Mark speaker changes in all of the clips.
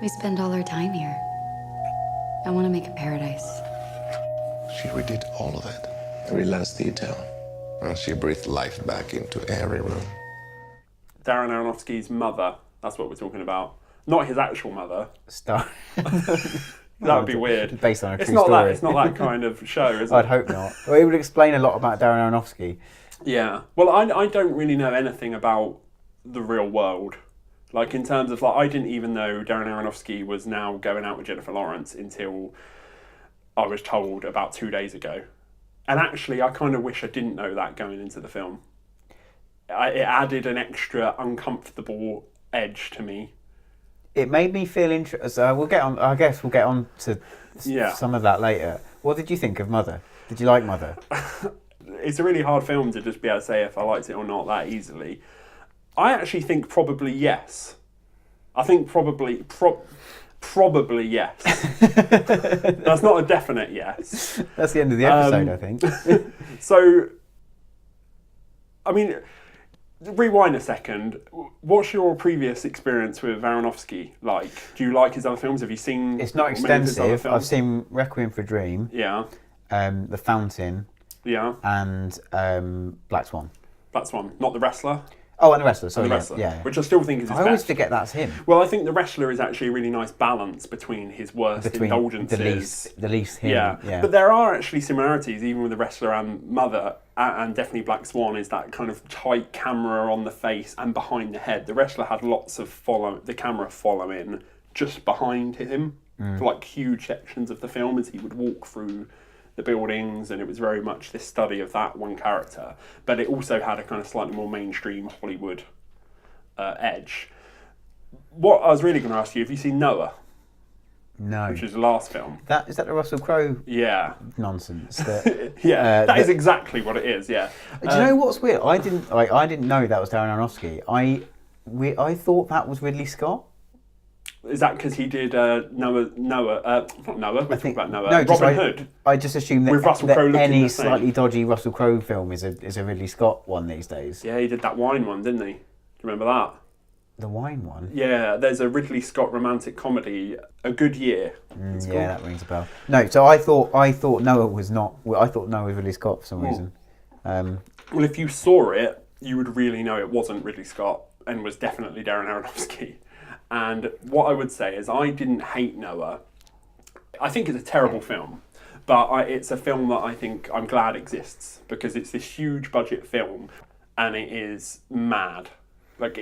Speaker 1: We spend all our time here. I want to make a paradise.
Speaker 2: She redid all of it, every last detail. And she breathed life back into every room.
Speaker 3: Darren Aronofsky's mother, that's what we're talking about. Not his actual mother.
Speaker 4: Star.
Speaker 3: That'd be weird.
Speaker 4: Based on a
Speaker 3: It's
Speaker 4: true
Speaker 3: not
Speaker 4: story.
Speaker 3: that. It's not that kind of show, is it?
Speaker 4: I'd hope not. Well, it would explain a lot about Darren Aronofsky.
Speaker 3: Yeah. Well, I don't really know anything about the real world. Like, in terms of, like, I didn't even know Darren Aronofsky was now going out with Jennifer Lawrence until I was told about 2 days ago. And actually, I kind of wish I didn't know that going into the film. It added an extra uncomfortable edge to me.
Speaker 4: It made me feel interested. So we'll get on. I guess we'll get on to some of that later. What did you think of Mother? Did you like Mother?
Speaker 3: It's a really hard film to just be able to say if I liked it or not that easily. I actually think probably yes. I think probably yes. That's not a definite yes.
Speaker 4: That's the end of the episode, I think.
Speaker 3: So, I mean, rewind a second. What's your previous experience with Aronofsky like? Do you like his other films? Have you seen?
Speaker 4: It's not
Speaker 3: many of his other
Speaker 4: extensive.
Speaker 3: films?
Speaker 4: I've seen Requiem for a Dream,
Speaker 3: Yeah,
Speaker 4: The Fountain,
Speaker 3: yeah.
Speaker 4: and Black Swan.
Speaker 3: That's one. Not The Wrestler.
Speaker 4: Oh, and The Wrestler. Sorry,
Speaker 3: The Wrestler.
Speaker 4: yeah.
Speaker 3: Which I still think is his
Speaker 4: I always
Speaker 3: best.
Speaker 4: forget that's him.
Speaker 3: Well, I think The Wrestler is actually a really nice balance between his worst indulgences.
Speaker 4: the least him.
Speaker 3: Yeah. But there are actually similarities, even with The Wrestler and Mother, and definitely Black Swan is that kind of tight camera on the face and behind the head. The Wrestler had lots of the camera following just behind him for like huge sections of the film as he would walk through the buildings, and it was very much this study of that one character. But it also had a kind of slightly more mainstream Hollywood edge. What I was really going to ask you, have you seen Noah?
Speaker 4: No.
Speaker 3: Which is the last film.
Speaker 4: Is that the Russell Crowe
Speaker 3: Yeah.
Speaker 4: nonsense?
Speaker 3: Yeah, that is exactly what it is, yeah.
Speaker 4: Do you know what's weird? I didn't know that was Darren Aronofsky. I thought that was Ridley Scott.
Speaker 3: Is that because he did not Noah, we're talking about Noah,
Speaker 4: No,
Speaker 3: Robin Hood.
Speaker 4: I just assumed that,
Speaker 3: With Russell Crowe looking
Speaker 4: any
Speaker 3: the same.
Speaker 4: slightly dodgy Russell Crowe film is a Ridley Scott one these days.
Speaker 3: Yeah, he did that wine one, didn't he? Do you remember that?
Speaker 4: The wine one?
Speaker 3: Yeah, there's a Ridley Scott romantic comedy, A Good Year.
Speaker 4: Yeah, that rings a bell. No, so I thought Noah was not. I thought Noah was Ridley Scott for some reason.
Speaker 3: Well, if you saw it, you would really know it wasn't Ridley Scott and was definitely Darren Aronofsky. And what I would say is I didn't hate Noah. I think it's a terrible film, but it's a film that I think I'm glad exists because it's this huge budget film and it is mad. Like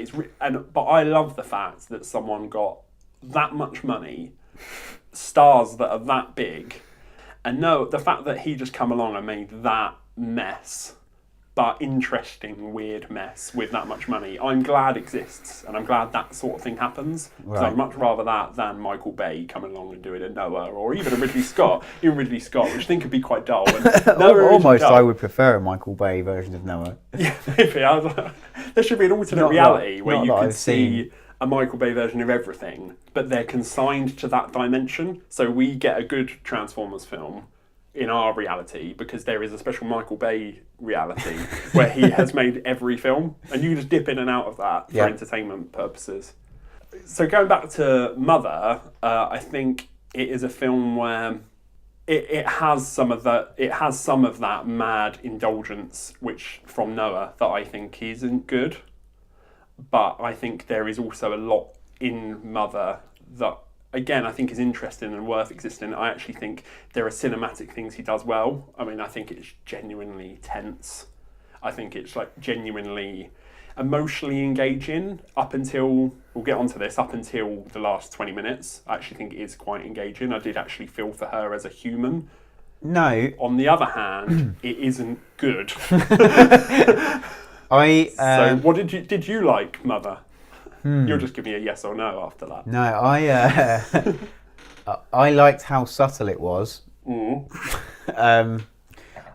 Speaker 3: but I love the fact that someone got that much money, stars that are that big, and the fact that he just come along and made that mess, but interesting, weird mess with that much money. I'm glad exists, and I'm glad that sort of thing happens. Because I'd much rather that than Michael Bay coming along and doing a Noah, or even a Ridley Scott. Even Ridley Scott, which I think could be quite dull. And
Speaker 4: Almost, I would prefer a Michael Bay version of Noah.
Speaker 3: Yeah, maybe. There should be an alternate reality where you could see a Michael Bay version of everything, but they're consigned to that dimension. So we get a good Transformers film in our reality because there is a special Michael Bay reality where he has made every film and you just dip in and out of that for entertainment purposes. So going back to Mother, I think it is a film where it has some of that mad indulgence which from Noah that I think isn't good, but I think there is also a lot in Mother that again, I think is interesting and worth existing. I actually think there are cinematic things he does well. I mean, I think it's genuinely tense. I think it's like genuinely emotionally engaging up until the last 20 minutes. I actually think it is quite engaging. I did actually feel for her as a human.
Speaker 4: No.
Speaker 3: On the other hand, it isn't good.
Speaker 4: So
Speaker 3: what did you like, Mother? You'll just give me a yes or no after that.
Speaker 4: No, I liked how subtle it was.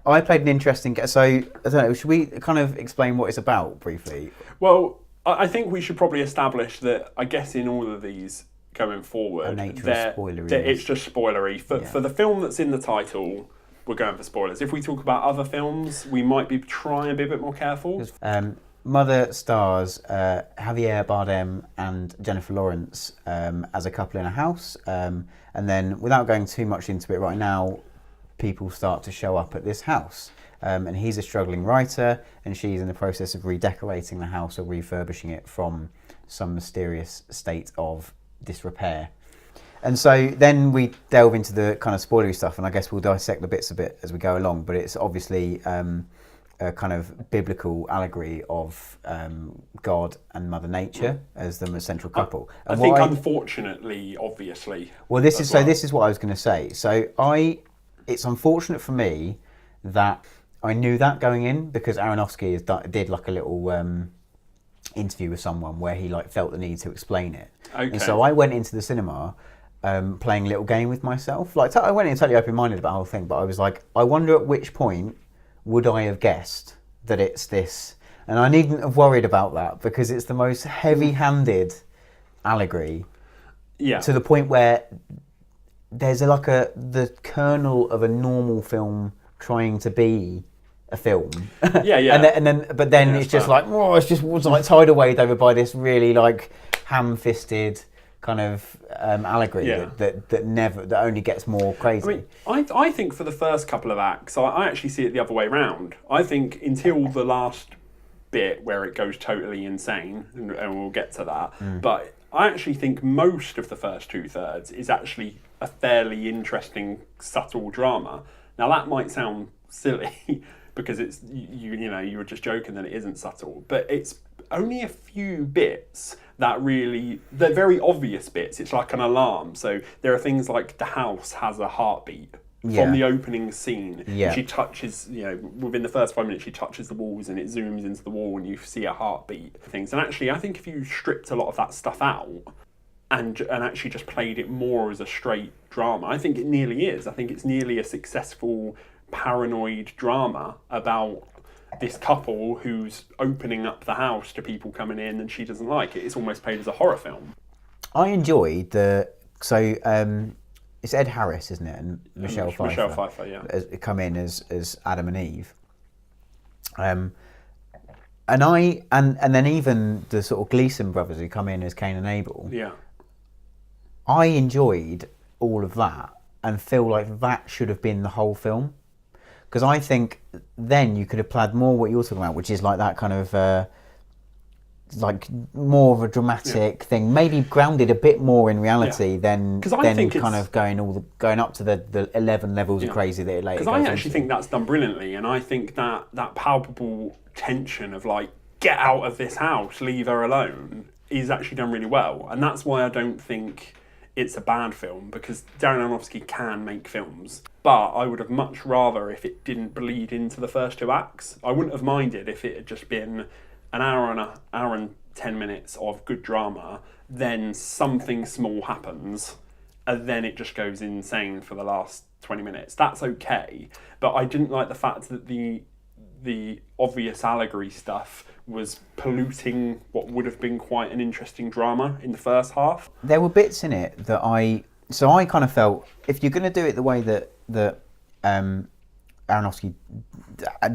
Speaker 4: I played an interesting game. So, I don't know, should we kind of explain what it's about briefly?
Speaker 3: Well, I think we should probably establish that, I guess in all of these going forward, it's just spoilery. For the film that's in the title, we're going for spoilers. If we talk about other films, we might be trying to be a bit more careful.
Speaker 4: Mother stars Javier Bardem and Jennifer Lawrence as a couple in a house, and then, without going too much into it right now, people start to show up at this house. And he's a struggling writer, and she's in the process of redecorating the house or refurbishing it from some mysterious state of disrepair. And so then we delve into the kind of spoilery stuff, and I guess we'll dissect the bits a bit as we go along, but it's obviously a kind of biblical allegory of God and Mother Nature as the central couple.
Speaker 3: I think, unfortunately, obviously.
Speaker 4: Well, this is what I was going to say. So it's unfortunate for me that I knew that going in, because Aronofsky did like a little interview with someone where he like felt the need to explain it. Okay. And so I went into the cinema playing a little game with myself. Like I went in totally open-minded about the whole thing, but I was like, I wonder at which point would I have guessed that it's this? And I needn't have worried about that, because it's the most heavy-handed allegory. Yeah. To the point where there's the kernel of a normal film trying to be a film. Yeah. But then it's just like, oh, was like tidal waved over by this really like ham-fisted kind of allegory that only gets more crazy.
Speaker 3: I mean, I think for the first couple of acts, I actually see it the other way around. I think until the last bit where it goes totally insane, and we'll get to that, but I actually think most of the first 2/3 is actually a fairly interesting, subtle drama. Now that might sound silly because it's you were just joking that it isn't subtle, but it's only a few bits that they're very obvious bits. It's like an alarm. So there are things like the house has a heartbeat from the opening scene. Yeah. She touches, within the first 5 minutes, she touches the walls and it zooms into the wall and you see a heartbeat. Things. And actually, I think if you stripped a lot of that stuff out and actually just played it more as a straight drama, I think it nearly is. I think it's nearly a successful paranoid drama about this couple who's opening up the house to people coming in and she doesn't like it. It's almost played as a horror film.
Speaker 4: I enjoyed it's Ed Harris, isn't it, and Michelle Pfeiffer, yeah, come in as Adam and Eve. And then even the sort of Gleason brothers who come in as Cain and Abel. Yeah. I enjoyed all of that and feel like that should have been the whole film. Because I think then you could have played more what you're talking about, which is like that kind of like more of a dramatic thing, maybe grounded a bit more in reality than kind of going up to the 11 levels of crazy that it later.
Speaker 3: Because I actually think that's done brilliantly, and I think that palpable tension of like, get out of this house, leave her alone, is actually done really well, and that's why I don't think it's a bad film, because Darren Aronofsky can make films, but I would have much rather if it didn't bleed into the first 2 acts. I wouldn't have minded if it had just been an hour and 10 minutes of good drama, then something small happens, and then it just goes insane for the last 20 minutes. That's okay, but I didn't like the fact that the obvious allegory stuff was polluting what would have been quite an interesting drama in the first half.
Speaker 4: There were bits in it that I kind of felt, if you're going to do it the way that Aronofsky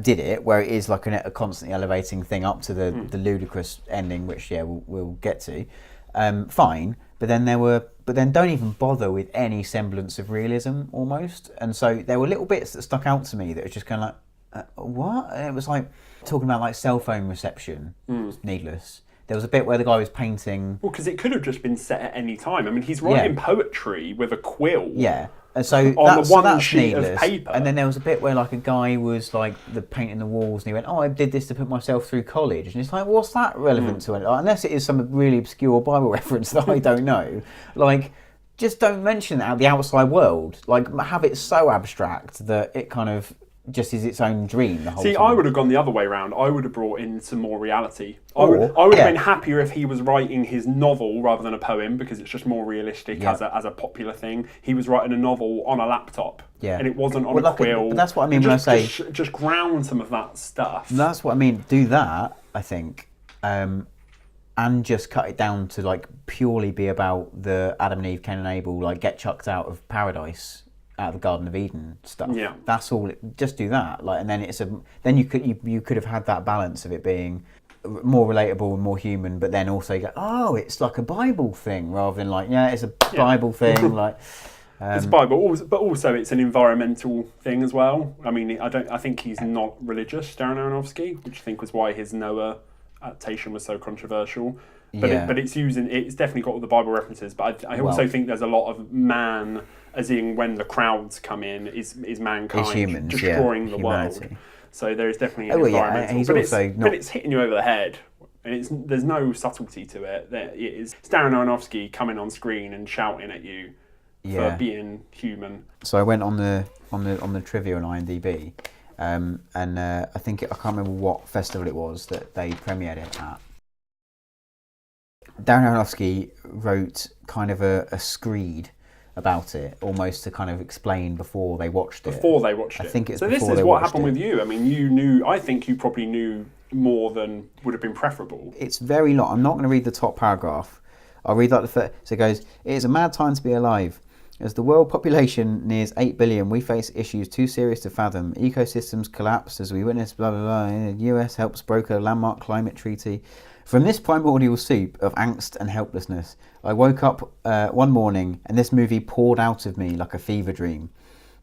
Speaker 4: did it, where it is like a constantly elevating thing up to the ludicrous ending, which we'll get to, fine. But then don't even bother with any semblance of realism almost. And so there were little bits that stuck out to me that was just kind of like, what? And it was like talking about like cell phone reception. Needless. There was a bit where the guy was painting.
Speaker 3: Well, because it could have just been set at any time. I mean, he's writing poetry with a quill.
Speaker 4: Yeah. And so that's sheet needless. Of paper. And then there was a bit where like a guy was like painting the walls and he went, I did this to put myself through college. And it's like, what's that relevant to it? Like, unless it is some really obscure Bible reference that I don't know. Like, just don't mention that out the outside world. Like, have it so abstract that it kind of just is its own dream the whole time.
Speaker 3: I would have gone the other way around. I would have brought in some more reality. I would have been happier if he was writing his novel rather than a poem, because it's just more realistic as a popular thing. He was writing a novel on a laptop, and it wasn't on a quill.
Speaker 4: But that's what I mean when I say...
Speaker 3: Just ground some of that stuff.
Speaker 4: That's what I mean. Do that, I think, and just cut it down to like purely be about the Adam and Eve, Cain and Abel, like get chucked out of paradise, out of the Garden of Eden stuff. Yeah. That's all. Just do that. Like, and then then you could have had that balance of it being more relatable and more human, but then also you go, oh, it's like a Bible thing rather than like, yeah, it's a Bible thing. Like
Speaker 3: it's Bible, but also it's an environmental thing as well. I mean, I think he's not religious, Darren Aronofsky, which I think was why his Noah adaptation was so controversial. But it's definitely got all the Bible references. But I also think there's a lot of man, as in when the crowds come in, is mankind
Speaker 4: humans,
Speaker 3: destroying the
Speaker 4: humanity.
Speaker 3: World. So there's definitely an environmental. But it's hitting you over the head. And there's no subtlety to it. It's Darren Aronofsky coming on screen and shouting at you for being human.
Speaker 4: So I went on the trivia on IMDb, and I think I can't remember what festival it was that they premiered it at. Darren Aronofsky wrote kind of a screed about it, almost to kind of explain before they watched it. I think it's
Speaker 3: so.
Speaker 4: Before
Speaker 3: This is
Speaker 4: they
Speaker 3: what
Speaker 4: watched
Speaker 3: happened
Speaker 4: it.
Speaker 3: with you. I mean, I think you probably knew more than would have been preferable.
Speaker 4: It's very long. I'm not going to read the top paragraph. I'll read like the first. So it goes, "It is a mad time to be alive. As the world population nears 8 billion, we face issues too serious to fathom. Ecosystems collapse as we witness blah, blah, blah. The US helps broker landmark climate treaty. From this primordial soup of angst and helplessness, I woke up one morning and this movie poured out of me like a fever dream.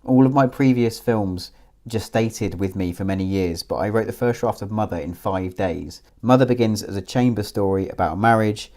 Speaker 4: All of my previous films gestated with me for many years, but I wrote the first draft of Mother in 5 days. Mother begins as a chamber story about a marriage.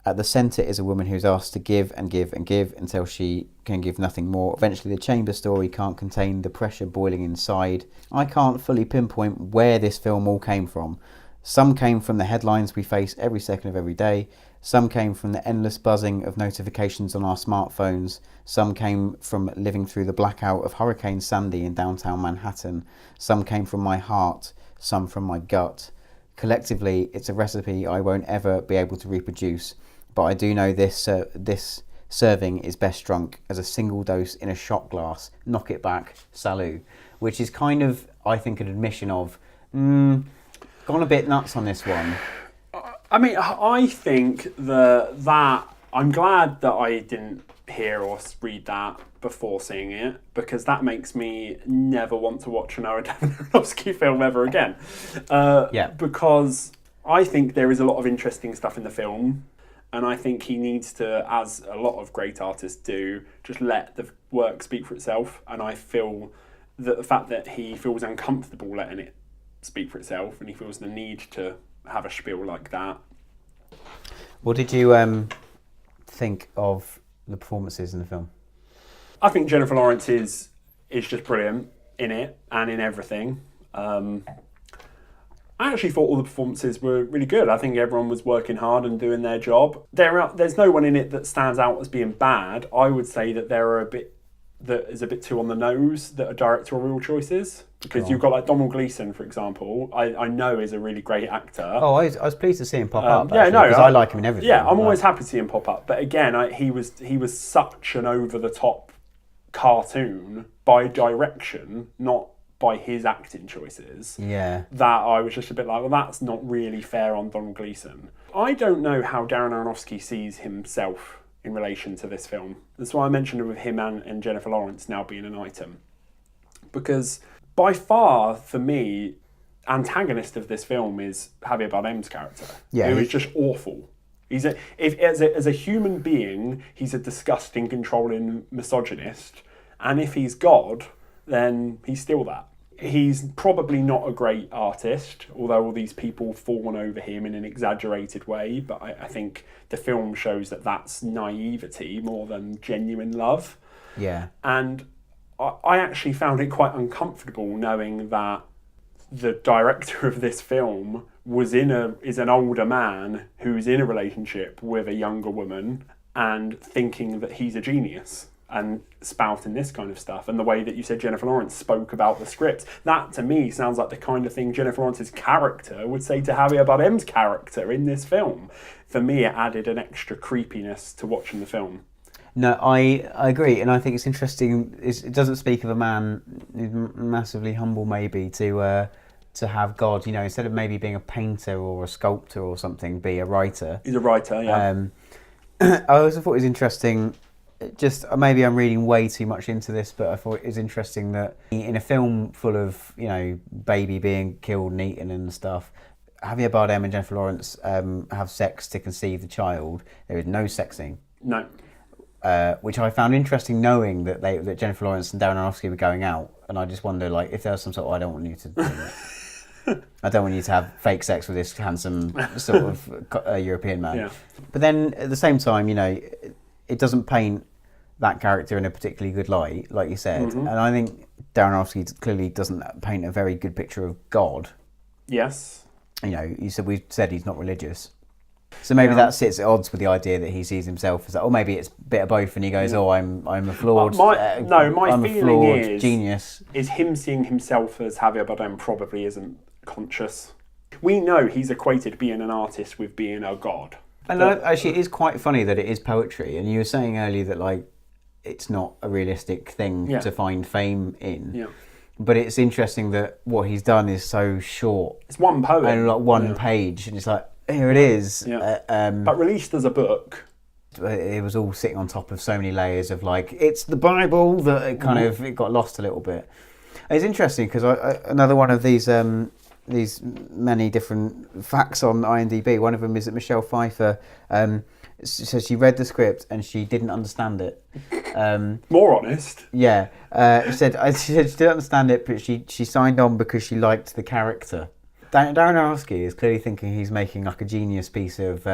Speaker 4: At the centre is a woman who's asked to give and give and give until she can give nothing more. Eventually the chamber story can't contain the pressure boiling inside. I can't fully pinpoint where this film all came from. Some came from the headlines we face every second of every day. Some came from the endless buzzing of notifications on our smartphones. Some came from living through the blackout of Hurricane Sandy in downtown Manhattan. Some came from my heart, some from my gut. Collectively, it's a recipe I won't ever be able to reproduce. But I do know this serving is best drunk as a single dose in a shot glass. Knock it back, salut." Which is kind of, I think, an admission of, gone a bit nuts on this one.
Speaker 3: I mean, I think that I'm glad that I didn't hear or read that before seeing it, because that makes me never want to watch another Darren Aronofsky film ever again. Because I think there is a lot of interesting stuff in the film. And I think he needs to, as a lot of great artists do, just let the work speak for itself. And I feel that the fact that he feels uncomfortable letting it speak for itself, and he feels the need to have a spiel like that.
Speaker 4: What did you think of the performances in the film?
Speaker 3: I think Jennifer Lawrence is just brilliant in it and in everything. I actually thought all the performances were really good. I think everyone was working hard and doing their job. There's no one in it that stands out as being bad. I would say that there are that is a bit too on the nose that are directorial choices. Because you've got like Donald Gleeson, for example, I know is a really great actor.
Speaker 4: Oh, I was pleased to see him pop up.
Speaker 3: Because
Speaker 4: I like him in everything.
Speaker 3: Yeah, I'm always happy to see him pop up. But again, he was such an over-the-top cartoon by direction, not by his acting choices, that I was just a bit like, well, that's not really fair on Donald Gleeson. I don't know how Darren Aronofsky sees himself in relation to this film. That's why I mentioned it with him and Jennifer Lawrence now being an item. Because by far, for me, antagonist of this film is Javier Bardem's character, who is just awful. As a human being, he's a disgusting, controlling misogynist, and if he's God, then he's still that. He's probably not a great artist, although all these people fawn over him in an exaggerated way, but I think the film shows that that's naivety more than genuine love.
Speaker 4: Yeah.
Speaker 3: And I actually found it quite uncomfortable knowing that the director of this film is an older man who's in a relationship with a younger woman and thinking that he's a genius and spouting this kind of stuff. And the way that you said Jennifer Lawrence spoke about the script, that to me sounds like the kind of thing Jennifer Lawrence's character would say to Javier Bardem's character in this film. For me, it added an extra creepiness to watching the film.
Speaker 4: No, I agree, and I think it's interesting. It doesn't speak of a man who's massively humble, maybe, to have God, instead of maybe being a painter or a sculptor or something, be a writer.
Speaker 3: He's a writer, yeah.
Speaker 4: I also thought it was interesting, just maybe I'm reading way too much into this, but I thought it was interesting that in a film full of, baby being killed and eaten and stuff, Javier Bardem and Jennifer Lawrence have sex to conceive the child. There is no sexing.
Speaker 3: No.
Speaker 4: Which I found interesting, knowing that that Jennifer Lawrence and Darren Aronofsky were going out, and I just wonder, like, if there was some sort of, I don't want you to do that. I don't want you to have fake sex with this handsome sort of European man.
Speaker 3: Yeah.
Speaker 4: But then at the same time, it doesn't paint that character in a particularly good light, like you said.
Speaker 3: Mm-hmm.
Speaker 4: And I think Darren Aronofsky clearly doesn't paint a very good picture of God.
Speaker 3: Yes.
Speaker 4: We said he's not religious. So maybe that sits at odds with the idea that he sees himself as that, or maybe it's a bit of both, and he goes, "Oh, I'm a flawed,
Speaker 3: my feeling
Speaker 4: genius."
Speaker 3: Is him seeing himself as Javier Bardem probably isn't conscious. We know he's equated being an artist with being a god.
Speaker 4: And actually, it is quite funny that it is poetry. And you were saying earlier that like it's not a realistic thing to find fame in.
Speaker 3: Yeah.
Speaker 4: But it's interesting that what he's done is so short.
Speaker 3: It's one poem
Speaker 4: and like one page, and it's like, here it is.
Speaker 3: Yeah. But released as a book.
Speaker 4: It was all sitting on top of so many layers of like, it's the Bible, that it kind of it got lost a little bit. It's interesting because another one of these many different facts on IMDb. One of them is that Michelle Pfeiffer says she read the script and she didn't understand it.
Speaker 3: More honest.
Speaker 4: Yeah. She said she didn't understand it, but she signed on because she liked the character. Darren Aronofsky is clearly thinking he's making like a genius piece of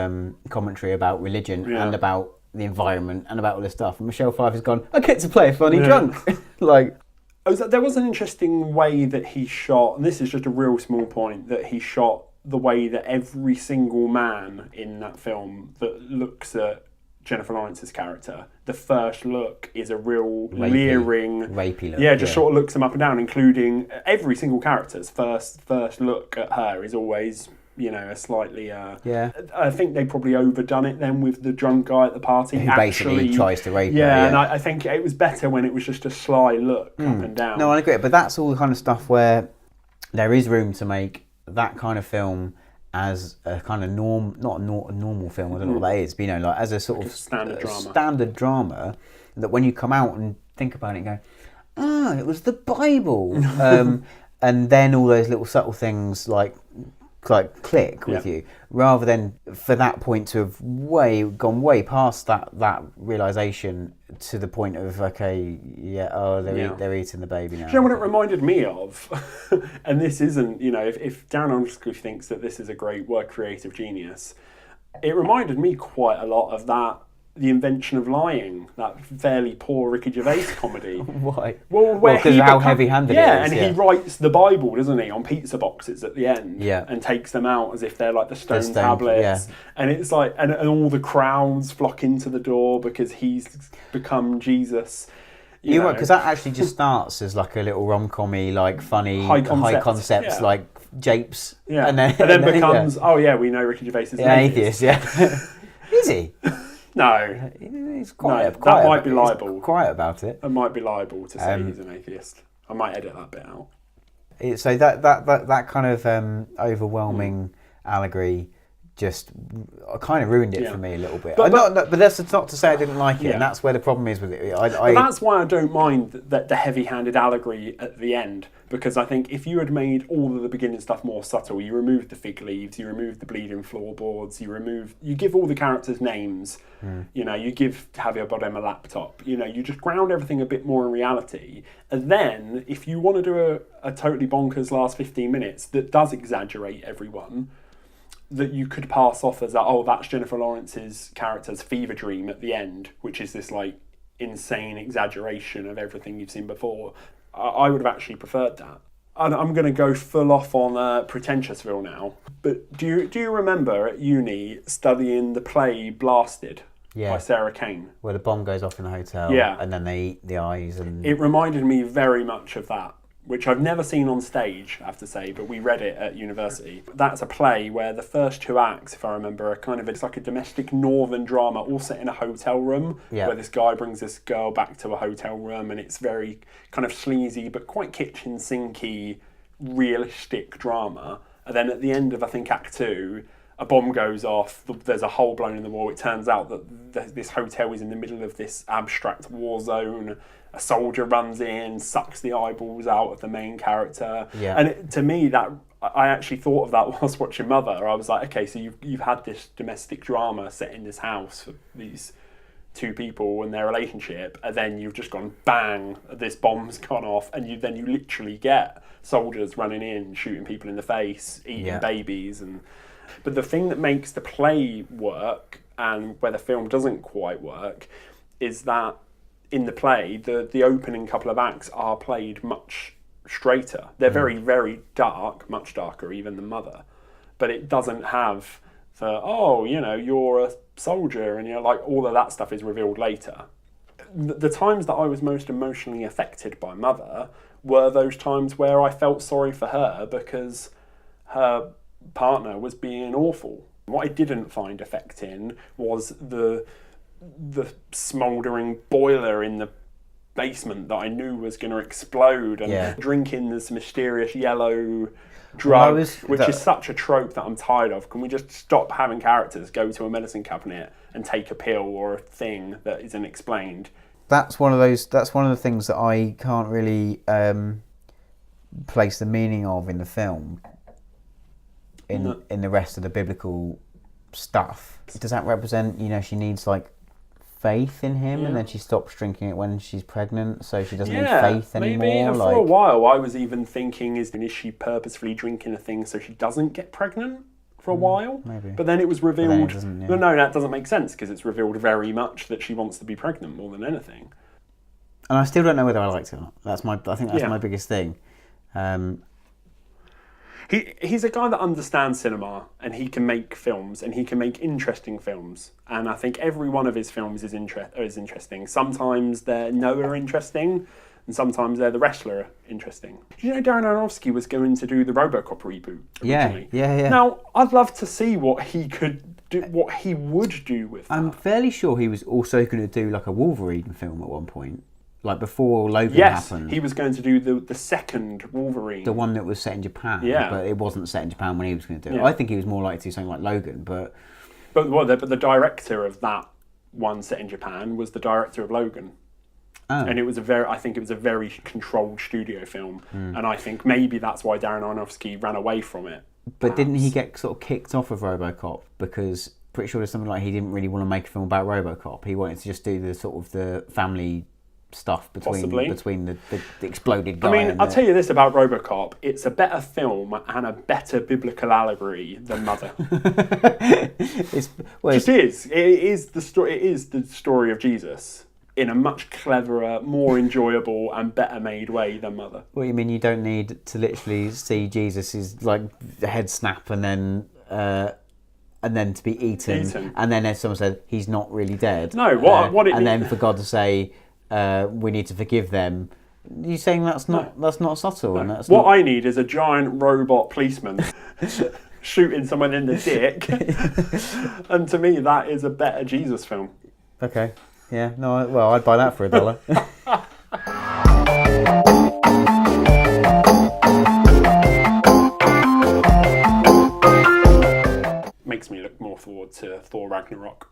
Speaker 4: commentary about religion and about the environment and about all this stuff. And Michelle Pfeiffer's gone, I get to play a funny drunk. Like,
Speaker 3: there was an interesting way that he shot, and this is just a real small point, that he shot the way that every single man in that film that looks at Jennifer Lawrence's character, the first look is a real leering,
Speaker 4: rapey look.
Speaker 3: Yeah, just sort of looks them up and down, including every single character's first look at her is always, a slightly. I think they probably overdone it then with the drunk guy at the party.
Speaker 4: Who basically tries to rape her.
Speaker 3: Yeah, and I think it was better when it was just a sly look up and down.
Speaker 4: No, I agree, but that's all the kind of stuff where there is room to make that kind of film as a kind of not a normal film, I don't know what that is, but like as a sort of standard drama, that when you come out and think about it and go, it was the Bible. And then all those little subtle things like click with you, rather than for that point to have gone way past that realization to the point of they're eating the baby now.
Speaker 3: Do you know what it reminded me of? And this isn't, if Darren Aronofsky thinks that this is a great creative genius, it reminded me quite a lot of The Invention of Lying, that fairly poor Ricky Gervais comedy.
Speaker 4: Why?
Speaker 3: Well,
Speaker 4: because of how heavy-handed it is.
Speaker 3: And he writes the Bible, doesn't he, on pizza boxes at the end,
Speaker 4: yeah,
Speaker 3: and takes them out as if they're like the stone tablets.
Speaker 4: Yeah.
Speaker 3: And it's like, and all the crowds flock into the door because he's become Jesus.
Speaker 4: Because that actually just starts as like a little rom-com-y, like funny, high concepts, like japes.
Speaker 3: Yeah.
Speaker 4: And then
Speaker 3: becomes, we know Ricky Gervais is an atheist.
Speaker 4: Is he?
Speaker 3: No,
Speaker 4: he's quiet.
Speaker 3: That might be liable.
Speaker 4: Quiet about it.
Speaker 3: It might be liable to say he's an atheist. I might edit that bit out.
Speaker 4: So that kind of overwhelming allegory just kind of ruined it for me a little bit. But that's not to say I didn't like it, and that's where the problem is with it.
Speaker 3: But that's why I don't mind the heavy-handed allegory at the end, because I think if you had made all of the beginning stuff more subtle, you removed the fig leaves, you removed the bleeding floorboards, you give all the characters names, you give Javier Bardem a laptop, you just ground everything a bit more in reality, and then if you want to do a totally bonkers last 15 minutes that does exaggerate everyone, that you could pass off as that's Jennifer Lawrence's character's fever dream at the end, which is this like insane exaggeration of everything you've seen before. I would have actually preferred that. And I'm going to go full off on Pretentiousville now. But do you remember at uni studying the play Blasted by Sarah Kane?
Speaker 4: Where the bomb goes off in the hotel, and then they eat the eyes. And
Speaker 3: it reminded me very much of that, which I've never seen on stage, I have to say, but we read it at university. That's a play where the first 2 acts, if I remember, are it's like a domestic northern drama, all set in a hotel room, where this guy brings this girl back to a hotel room, and it's very kind of sleazy, but quite kitchen sinky, realistic drama. And then at the end of, I think, Act 2, a bomb goes off, there's a hole blown in the wall. It turns out that this hotel is in the middle of this abstract war zone. A soldier runs in, sucks the eyeballs out of the main character. Yeah. And to me, that I actually thought of that whilst watching Mother. I was like, okay, so you've had this domestic drama set in this house for these two people and their relationship, and then you've just gone bang, this bomb's gone off, and you literally get soldiers running in, shooting people in the face, eating babies, but the thing that makes the play work and where the film doesn't quite work is that in the play, the opening couple of acts are played much straighter. They're very, very dark, much darker even than Mother, but it doesn't have you're a soldier and like all of that stuff is revealed later. The times that I was most emotionally affected by Mother were those times where I felt sorry for her because her partner was being awful. What I didn't find affecting was the smouldering boiler in the basement that I knew was going to explode, and drinking this mysterious yellow drug, which is such a trope that I'm tired of. Can we just stop having characters go to a medicine cabinet and take a pill or a thing that isn't explained?
Speaker 4: That's one of the things that I can't really place the meaning of in the film. In the rest of the biblical stuff, does that represent? She needs like faith in him, and then she stops drinking it when she's pregnant, so she doesn't need faith anymore.
Speaker 3: Maybe. And for a while, I was even thinking, is she purposefully drinking a thing so she doesn't get pregnant for a while?
Speaker 4: Maybe.
Speaker 3: But then it was revealed. No, that doesn't make sense because it's revealed very much that she wants to be pregnant more than anything.
Speaker 4: And I still don't know whether I liked it or not. I think that's my biggest thing.
Speaker 3: He's a guy that understands cinema, and he can make films, and he can make interesting films. And I think every one of his films is interesting. Sometimes they're Noah interesting, and sometimes they're The Wrestler interesting. Did you know Darren Aronofsky was going to do the RoboCop reboot originally?
Speaker 4: Yeah.
Speaker 3: Now, I'd love to see what he could do, what he would do with that.
Speaker 4: I'm fairly sure he was also going to do like a Wolverine film at one point. Like before Logan happened.
Speaker 3: He was going to do the second Wolverine.
Speaker 4: The one that was set in Japan.
Speaker 3: Yeah.
Speaker 4: But it wasn't set in Japan when he was going to do it. I think he was more likely to do something like Logan, but
Speaker 3: the director of that one set in Japan was the director of Logan. Oh. And it was I think it was a very controlled studio film. And I think maybe that's why Darren Aronofsky ran away from it.
Speaker 4: But didn't he get sort of kicked off of RoboCop? Because pretty sure there's something like he didn't really want to make a film about RoboCop. He wanted to just do the sort of the family stuff between the exploded guy.
Speaker 3: I mean, I'll tell you this about RoboCop: it's a better film and a better biblical allegory than Mother. It is the story. It is the story of Jesus in a much cleverer, more enjoyable, and better made way than Mother.
Speaker 4: What do you mean? You don't need to literally see Jesus' like head snap and then to be eaten. And then as someone said, he's not really dead.
Speaker 3: No,
Speaker 4: then for God to say, we need to forgive them. You're saying that's not subtle.
Speaker 3: No.
Speaker 4: And that's
Speaker 3: what I need is a giant robot policeman shooting someone in the dick. And to me, that is a better Jesus film.
Speaker 4: Okay. Yeah. No. Well, I'd buy that for $1.
Speaker 3: Makes me look more forward to Thor Ragnarok.